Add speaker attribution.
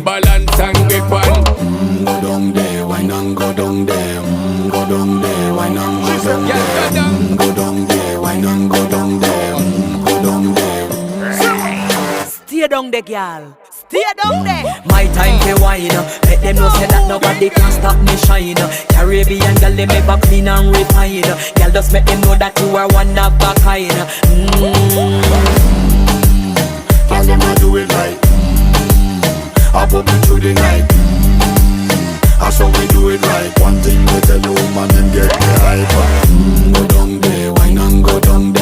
Speaker 1: balance and grip on.
Speaker 2: Go down there, why not go down there? Go down there, why not go down there? Go down there, why not go down there? Go down there.
Speaker 3: Stay down there, girl. Stay down there. My time to wine. Let them know say that nobody can stop me shine. Caribbean girl, they make back clean and refine. Girl, just make them know that you are one of a kind.
Speaker 2: Girl, them a do it right. I pop it through the night. That's how we do it right. One thing we tell you, man, and get the hype. Go down there, why not go down there?